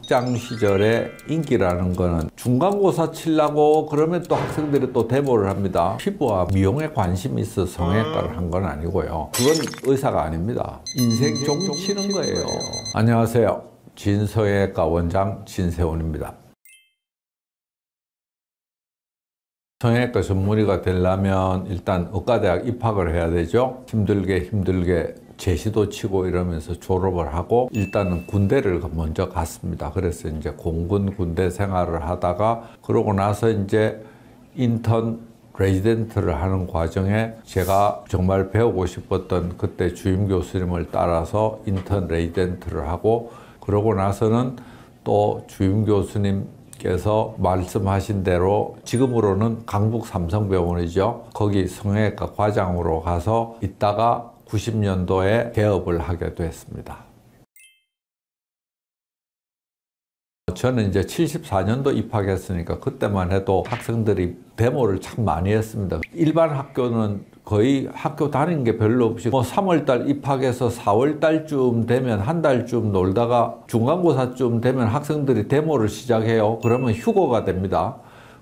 학창 시절에 인기라는 거는 중간고사 치려고 그러면 또 학생들이 또 데모를 합니다. 피부와 미용에 관심이 있어 성형외과를 한 건 아니고요. 그건 의사가 아닙니다. 인생 종치는 거예요. 안녕하세요. 진성형외과 원장 진세훈입니다. 성형외과 전문의가 되려면 일단 의과대학 입학을 해야 되죠. 힘들게 제시도 치고 이러면서 졸업을 하고 일단은 군대를 먼저 갔습니다. 그래서 이제 공군 군대 생활을 하다가 그러고 나서 이제 인턴 레지던트를 하는 과정에 제가 정말 배우고 싶었던 그때 주임 교수님을 따라서 인턴 레지던트를 하고 그러고 나서는 또 주임 교수님께서 말씀하신 대로 지금으로는 강북 삼성병원이죠. 거기 성형외과 과장으로 가서 있다가 90년도에 개업을 하게 됐습니다. 저는 이제 74년도 입학했으니까 그때만 해도 학생들이 데모를 참 많이 했습니다. 일반 학교는 거의 학교 다니는 게 별로 없이 3월달 입학해서 4월달쯤 되면 한 달쯤 놀다가 중간고사쯤 되면 학생들이 데모를 시작해요. 그러면 휴고가 됩니다.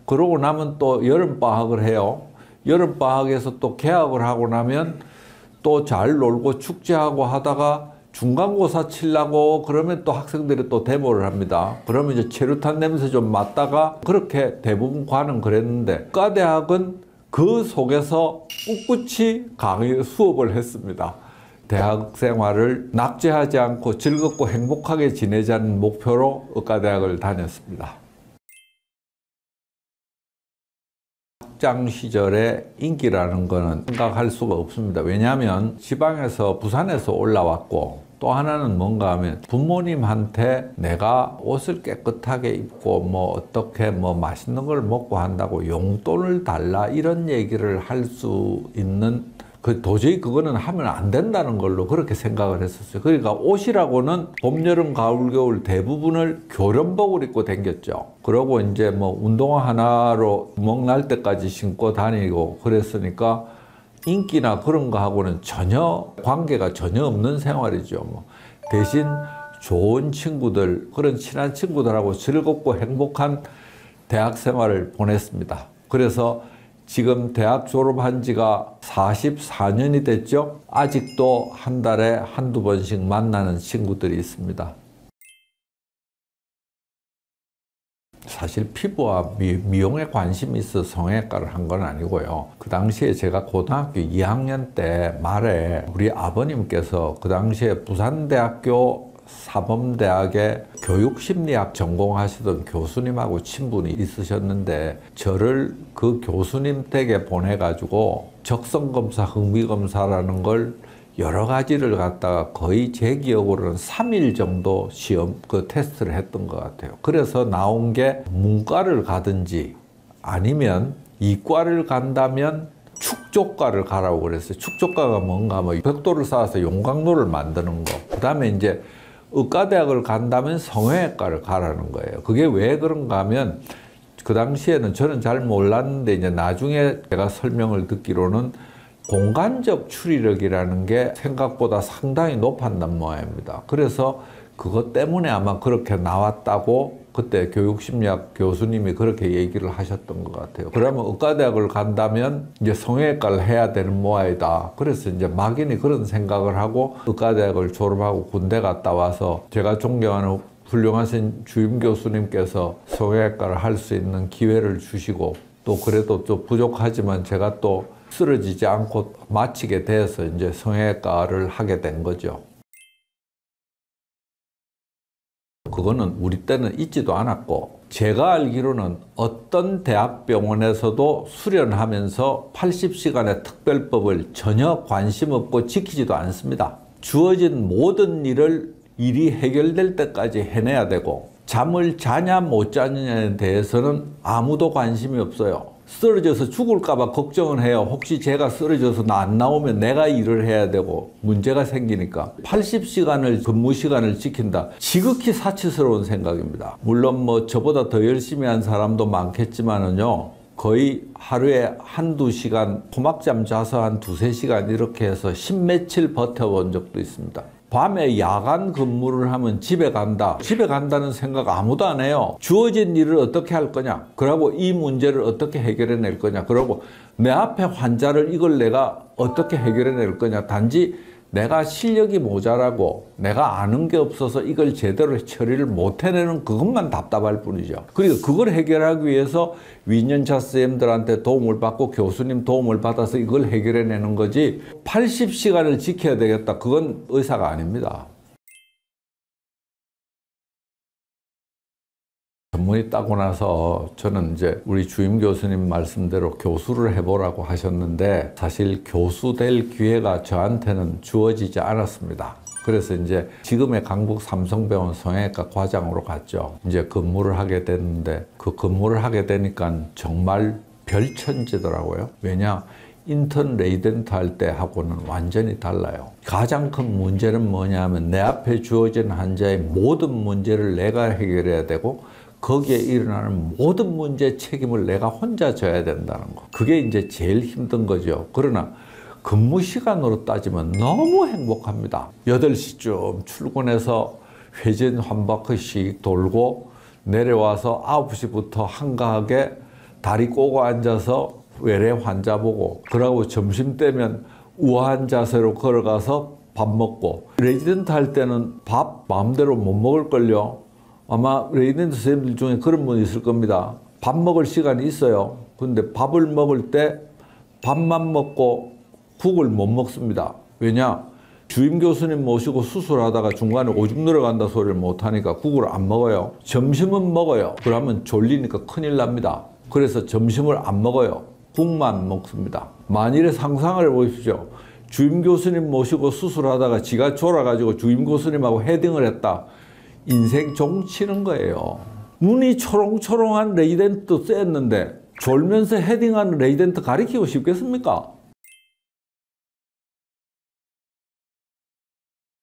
그러고 나면 또 여름방학을 해요. 여름방학에서 또 개학을 하고 나면 또 잘 놀고 축제하고 하다가 중간고사 치려고 그러면 또 학생들이 또 데모를 합니다. 그러면 이제 체류탄 냄새 좀 맡다가 그렇게 대부분 과는 그랬는데 의과대학은 그 속에서 꿋꿋이 강의 수업을 했습니다. 대학 생활을 낙제하지 않고 즐겁고 행복하게 지내자는 목표로 의과대학을 다녔습니다. 학창 시절에 인기라는 거는 생각할 수가 없습니다. 왜냐하면 지방에서 부산에서 올라왔고 또 하나는 뭔가 하면 부모님한테 내가 옷을 깨끗하게 입고 뭐 어떻게 뭐 맛있는 걸 먹고 한다고 용돈을 달라 이런 얘기를 할 수 있는 도저히 그거는 하면 안 된다는 걸로 그렇게 생각을 했었어요. 그러니까 옷이라고는 봄, 여름, 가을, 겨울 대부분을 교련복을 입고 다녔죠. 그러고 이제 뭐 운동화 하나로 구멍 날 때까지 신고 다니고 그랬으니까 인기나 그런 거하고는 전혀 관계가 전혀 없는 생활이죠. 뭐 대신 좋은 친구들, 그런 친한 친구들하고 즐겁고 행복한 대학 생활을 보냈습니다. 그래서 지금 대학 졸업한 지가 44년이 됐죠. 아직도 한 달에 한두 번씩 만나는 친구들이 있습니다. 사실 피부와 미용에 관심이 있어서 성형외과를 한 건 아니고요. 그 당시에 제가 고등학교 2학년 때 말에 우리 아버님께서 그 당시에 부산대학교 사범대학에 교육심리학 전공하시던 교수님하고 친분이 있으셨는데 저를 그 교수님 댁에 보내가지고 적성검사, 흥미검사라는 걸 여러 가지를 갖다가 거의 제 기억으로는 3일 정도 시험, 테스트를 했던 것 같아요. 그래서 나온 게 문과를 가든지 아니면 이과를 간다면 축조과를 가라고 그랬어요. 축조과가 뭔가 뭐 벽돌을 쌓아서 용광로를 만드는 거. 그 다음에 이제 의과대학을 간다면 성형외과를 가라는 거예요. 그게 왜 그런가 하면 그 당시에는 저는 잘 몰랐는데 이제 나중에 제가 설명을 듣기로는 공간적 추리력이라는 게 생각보다 상당히 높았단 모양입니다. 그래서 그것 때문에 아마 그렇게 나왔다고 그때 교육심리학 교수님이 그렇게 얘기를 하셨던 것 같아요. 그러면 의과대학을 간다면 이제 성형외과를 해야 되는 모양이다. 그래서 이제 막연히 그런 생각을 하고 의과대학을 졸업하고 군대 갔다 와서 제가 존경하는 훌륭하신 주임 교수님께서 성형외과를 할 수 있는 기회를 주시고 또 그래도 좀 부족하지만 제가 또 쓰러지지 않고 마치게 돼서 이제 성형외과를 하게 된 거죠. 그거는 우리 때는 있지도 않았고 제가 알기로는 어떤 대학병원에서도 수련하면서 80시간의 특별법을 전혀 관심 없고 지키지도 않습니다. 주어진 모든 일이 해결될 때까지 해내야 되고 잠을 자냐 못 자느냐에 대해서는 아무도 관심이 없어요. 쓰러져서 죽을까 봐 걱정을 해요. 혹시 제가 쓰러져서 나 안 나오면 내가 일을 해야 되고 문제가 생기니까 80시간을 근무 시간을 지킨다. 지극히 사치스러운 생각입니다. 물론 뭐 저보다 더 열심히 한 사람도 많겠지만은요. 거의 하루에 한두 시간 토막잠 자서 한 두세 시간 이렇게 해서 십몇칠 버텨본 적도 있습니다. 밤에 야간 근무를 하면 집에 간다. 집에 간다는 생각 아무도 안 해요. 주어진 일을 어떻게 할 거냐. 그러고 이 문제를 어떻게 해결해 낼 거냐. 그러고 내 앞에 환자를 이걸 내가 어떻게 해결해 낼 거냐. 단지 내가 실력이 모자라고 내가 아는 게 없어서 이걸 제대로 처리를 못 해내는 그것만 답답할 뿐이죠. 그리고 그걸 해결하기 위해서 위년차 쌤들한테 도움을 받고 교수님 도움을 받아서 이걸 해결해내는 거지 80시간을 지켜야 되겠다. 그건 의사가 아닙니다. 전문의 따고 나서 저는 이제 우리 주임 교수님 말씀대로 교수를 해보라고 하셨는데 사실 교수 될 기회가 저한테는 주어지지 않았습니다. 그래서 이제 지금의 강북 삼성병원 성형외과 과장으로 갔죠. 이제 근무를 하게 됐는데 그 근무를 하게 되니까 정말 별천지더라고요. 왜냐? 인턴 레이덴트 할 때 하고는 완전히 달라요. 가장 큰 문제는 뭐냐면 내 앞에 주어진 환자의 모든 문제를 내가 해결해야 되고 거기에 일어나는 모든 문제 책임을 내가 혼자 져야 된다는 거. 그게 이제 제일 힘든 거죠. 그러나 근무 시간으로 따지면 너무 행복합니다. 8시쯤 출근해서 회전 한 바퀴씩 돌고 내려와서 9시부터 한가하게 다리 꼬고 앉아서 외래 환자 보고 그러고 점심 때면 우아한 자세로 걸어가서 밥 먹고 레지던트 할 때는 밥 마음대로 못 먹을걸요. 아마 레지던트 선생님들 중에 그런 분이 있을 겁니다. 밥 먹을 시간이 있어요. 근데 밥을 먹을 때 밥만 먹고 국을 못 먹습니다. 왜냐? 주임 교수님 모시고 수술하다가 중간에 오줌 들어간다 소리를 못하니까 국을 안 먹어요. 점심은 먹어요. 그러면 졸리니까 큰일 납니다. 그래서 점심을 안 먹어요. 국만 먹습니다. 만일의 상상을 해보십시오. 주임 교수님 모시고 수술하다가 지가 졸아가지고 주임 교수님하고 헤딩을 했다. 인생 종치는 거예요. 눈이 초롱초롱한 레지던트 쐈는데 졸면서 헤딩하는 레지던트 가리키고 싶겠습니까?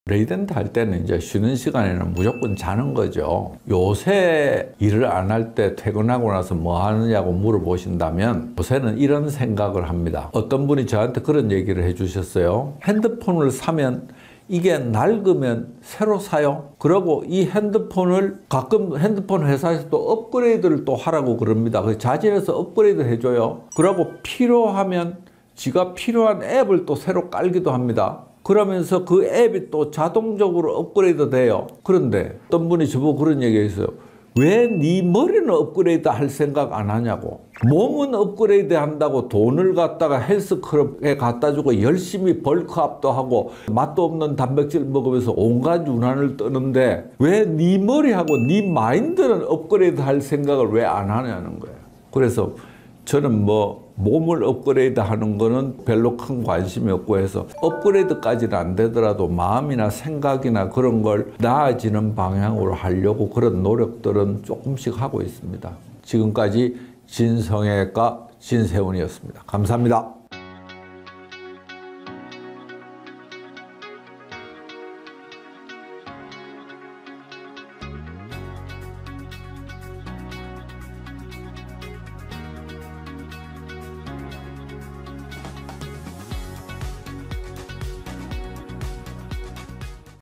레지던트 할 때는 이제 쉬는 시간에는 무조건 자는 거죠. 요새 일을 안 할 때 퇴근하고 나서 뭐 하느냐고 물어보신다면 요새는 이런 생각을 합니다. 어떤 분이 저한테 그런 얘기를 해주셨어요. 핸드폰을 사면 이게 낡으면 새로 사요. 그리고 이 핸드폰을 가끔 핸드폰 회사에서 또 업그레이드를 또 하라고 그럽니다. 자진해서 업그레이드 해줘요. 그리고 필요하면 지가 필요한 앱을 또 새로 깔기도 합니다. 그러면서 그 앱이 또 자동적으로 업그레이드 돼요. 그런데 어떤 분이 저보고 그런 얘기 했어요. 왜 네 머리는 업그레이드 할 생각 안 하냐고. 몸은 업그레이드 한다고 돈을 갖다가 헬스클럽에 갖다 주고 열심히 벌크업도 하고 맛도 없는 단백질 먹으면서 온갖 유난을 떠는데 왜 네 머리하고 네 마인드는 업그레이드 할 생각을 왜 안 하냐는 거예요. 그래서 저는 뭐 몸을 업그레이드 하는 거는 별로 큰 관심이 없고 해서 업그레이드까지는 안 되더라도 마음이나 생각이나 그런 걸 나아지는 방향으로 하려고 그런 노력들은 조금씩 하고 있습니다. 지금까지 진성형외과 진세훈이었습니다. 감사합니다.